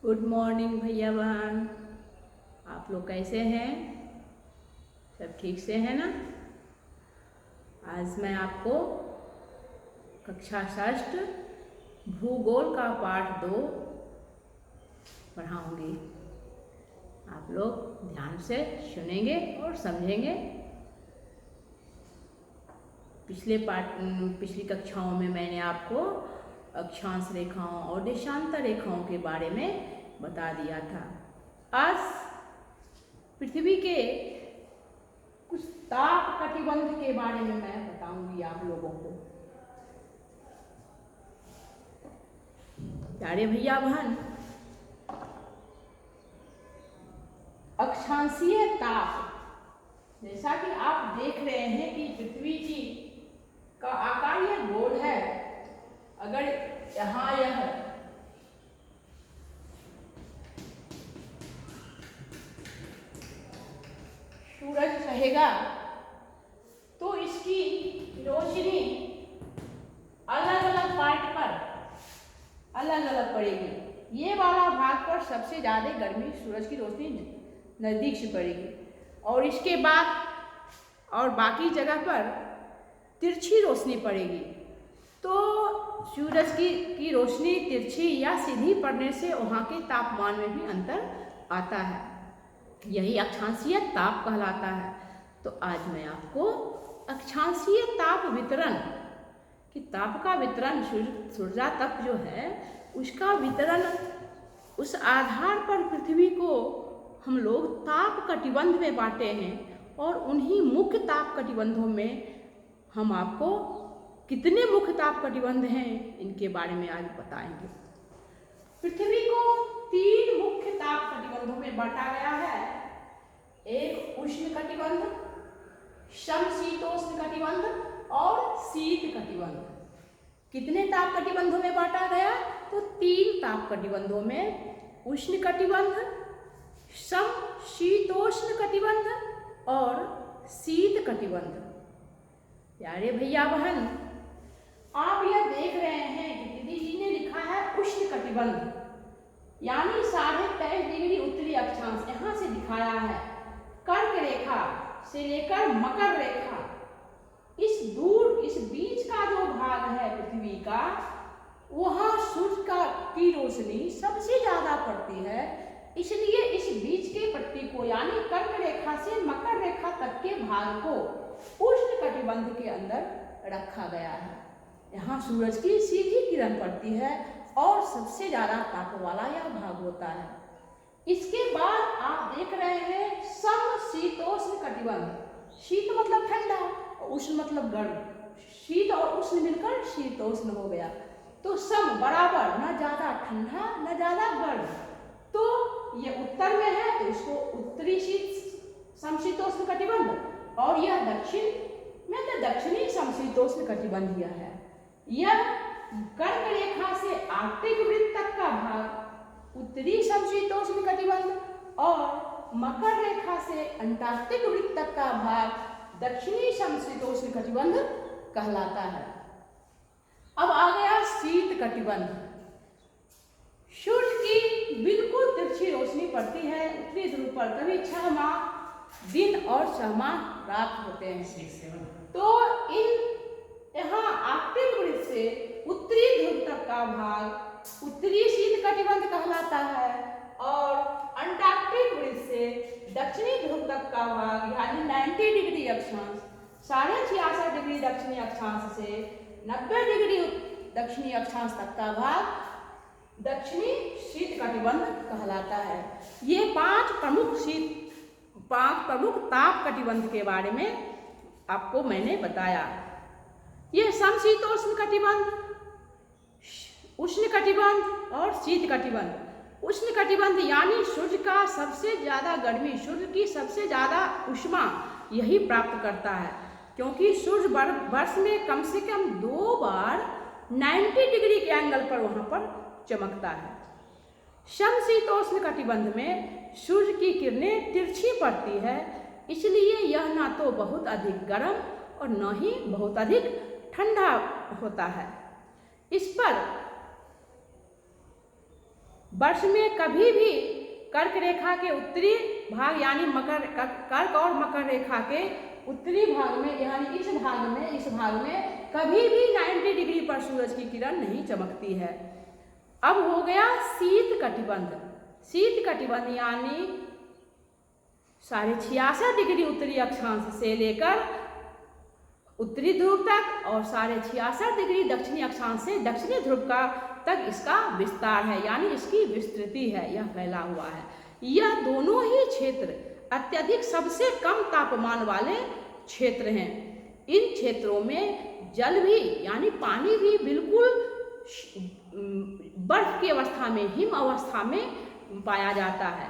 Good morning भैया बहन। आप लोग कैसे हैं? सब ठीक से हैं ना? आज मैं आपको कक्षा षष्ठ भूगोल का पाठ 2 पढ़ाऊंगी। आप लोग ध्यान से सुनेंगे और समझेंगे। पिछली कक्षाओं में मैंने आपको अक्षांश रेखाओं और देशांतर रेखाओं के बारे में बता दिया था। आज पृथ्वी के कुछ ताप कटिबंध के बारे में मैं बताऊंगी आप लोगों को। प्यारे भैया बहन, अक्षांशीय ताप, जैसा कि आप देख रहे हैं कि पृथ्वी जी का आकार यह गोल है। अगर यहाँ यह सूरज रहेगा तो इसकी रोशनी अलग अलग पार्ट पर अलग अलग पड़ेगी। ये वाला भाग पर सबसे ज़्यादा गर्मी सूरज की रोशनी नज़दीक से पड़ेगी और इसके बाद और बाकी जगह पर तिरछी रोशनी पड़ेगी। तो सूरज की रोशनी तिरछी या सीधी पड़ने से वहाँ के तापमान में भी अंतर आता है। यही अक्षांशीय ताप कहलाता है। तो आज मैं आपको अक्षांशीय ताप वितरण कि ताप का वितरण सूर्या तप जो है उसका वितरण, उस आधार पर पृथ्वी को हम लोग ताप कटिबंध में बांटे हैं और उन्हीं मुख्य ताप कटिबंधों में हम आपको कितने मुख्य ताप कटिबंध हैं इनके बारे में आज बताएंगे। पृथ्वी को 3 मुख्य ताप कटिबंधों में बांटा गया है। एक उष्ण कटिबंध, समशीतोष्ण कटिबंध और शीत कटिबंध। कितने ताप कटिबंधों में बांटा गया? तो 3 ताप कटिबंधों में, उष्ण कटिबंध, समशीतोष्ण कटिबंध और शीत कटिबंध। प्यारे भैया बहन, आप यह देख रहे हैं कि दीदी जी ने लिखा है उष्ण कटिबंध, यानी 23.5 डिग्री उत्तरी अक्षांश यहाँ से दिखाया है। कर्क रेखा से लेकर मकर रेखा, इस बीच का जो भाग है पृथ्वी का, वहाँ सूर्य की रोशनी सबसे ज्यादा पड़ती है। इसलिए इस बीच के पट्टी को यानी कर्क रेखा से मकर रेखा तक के भाग को उष्ण कटिबंध के अंदर रखा गया है। यहाँ सूरज की सीधी किरण पड़ती है और सबसे ज्यादा ताप वाला यह भाग होता है। इसके बाद आप देख रहे हैं समशीतोष्ण कटिबंध। शीत मतलब ठंडा, उष्ण मतलब गर्म। शीत और उष्ण मिलकर शीतोष्ण हो गया। तो सम बराबर, न ज्यादा ठंडा न ज्यादा गर्म। तो ये उत्तर में है तो इसको उत्तरी समशीतोष्ण कटिबंध और यह दक्षिण में तो दक्षिणी समशीतोष्ण कटिबंध यह है। यह कर्क रेखा से आर्कटिक वृत्त तक का भाग उत्तरी समशीतोष्ण कटिबंध और मकर रेखा से अंटार्कटिक वृत्त तक का भाग दक्षिणी समशीतोष्ण कटिबंध कहलाता है। अब आ गया शीत कटिबंध। सूर्य की बिल्कुल तिरछी रोशनी पड़ती है उत्तरी ध्रुव पर। कभी 6 माह दिन और 6 माह रात होते हैं। तो यहाँ आर्कटिक वृत्त से उत्तरी ध्रुव तक का भाग उत्तरी शीत कटिबंध कहलाता है और अंटार्कटिक वृत्त से दक्षिणी ध्रुव तक का भाग यानी 90 डिग्री अक्षांश, 66.5 डिग्री दक्षिणी अक्षांश से 90 डिग्री दक्षिणी अक्षांश तक का भाग दक्षिणी शीत कटिबंध कहलाता है। ये 5 प्रमुख ताप कटिबंध के बारे में आपको मैंने बताया। ये समशीतोष्ण कटिबंध, उष्ण कटिबंध और शीत कटिबंध। उष्ण कटिबंध यानी सूर्य का सबसे ज्यादा गर्मी, सूर्य की सबसे ज्यादा उष्मा यही प्राप्त करता है, क्योंकि सूर्य वर्ष में कम से कम 2 बार 90 डिग्री के एंगल पर वहां पर चमकता है। समशीतोष्ण कटिबंध में सूर्य की किरणें तिरछी पड़ती है, इसलिए यह ना तो बहुत अधिक गर्म और न ही बहुत अधिक ठंडा होता है। इस पर वर्ष में कभी भी कर्क रेखा के उत्तरी भाग यानी कर्क और मकर रेखा के उत्तरी भाग में यानी इस भाग में कभी भी 90 डिग्री पर सूरज की किरण नहीं चमकती है। अब हो गया शीत कटिबंध। शीत कटिबंध यानी 66.5 डिग्री उत्तरी अक्षांश से लेकर उत्तरी ध्रुव तक और 66.5 डिग्री दक्षिणी अक्षांश से दक्षिणी ध्रुव का तक इसका विस्तार है, यानी इसकी विस्तृति है, यह फैला हुआ है। यह दोनों ही क्षेत्र अत्यधिक सबसे कम तापमान वाले क्षेत्र हैं। इन क्षेत्रों में जल भी यानी पानी भी बिल्कुल बर्फ की अवस्था में, हिम अवस्था में पाया जाता है।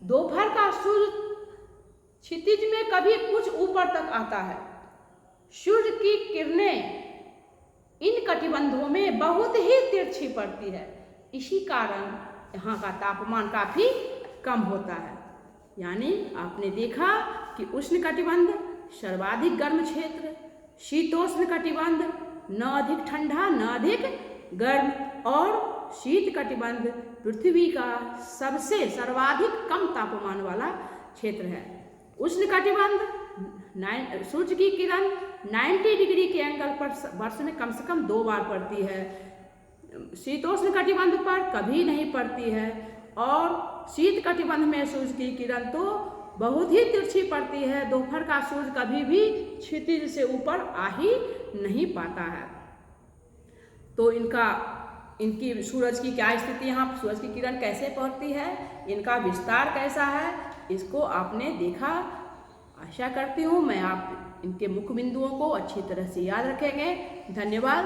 दोपहर का सूर्य क्षितिज में कभी कुछ ऊपर तक आता है। सूर्य की किरणें इन कटिबंधों में बहुत ही तिरछी पड़ती है। इसी कारण यहाँ का तापमान काफी कम होता है। यानी आपने देखा कि उष्ण कटिबंध सर्वाधिक गर्म क्षेत्र, शीतोष्ण कटिबंध न अधिक ठंडा न अधिक गर्म, और शीत कटिबंध पृथ्वी का सबसे सर्वाधिक कम तापमान वाला क्षेत्र है। उष्ण कटिबंध सूर्य की किरण 90 डिग्री के एंगल पर वर्ष में कम से कम 2 बार पड़ती है। शीतोष्ण कटिबंध पर कभी नहीं पड़ती है, और शीत कटिबंध में सूर्य की किरण तो बहुत ही तिरछी पड़ती है। दोपहर का सूर्य कभी भी क्षितिज से ऊपर आ ही नहीं पाता है। तो इनकी सूरज की क्या स्थिति, यहाँ सूरज की किरण कैसे पहुँचती है, इनका विस्तार कैसा है, इसको आपने देखा। आशा करती हूँ मैं आप इनके मुख्य बिंदुओं को अच्छी तरह से याद रखेंगे। धन्यवाद।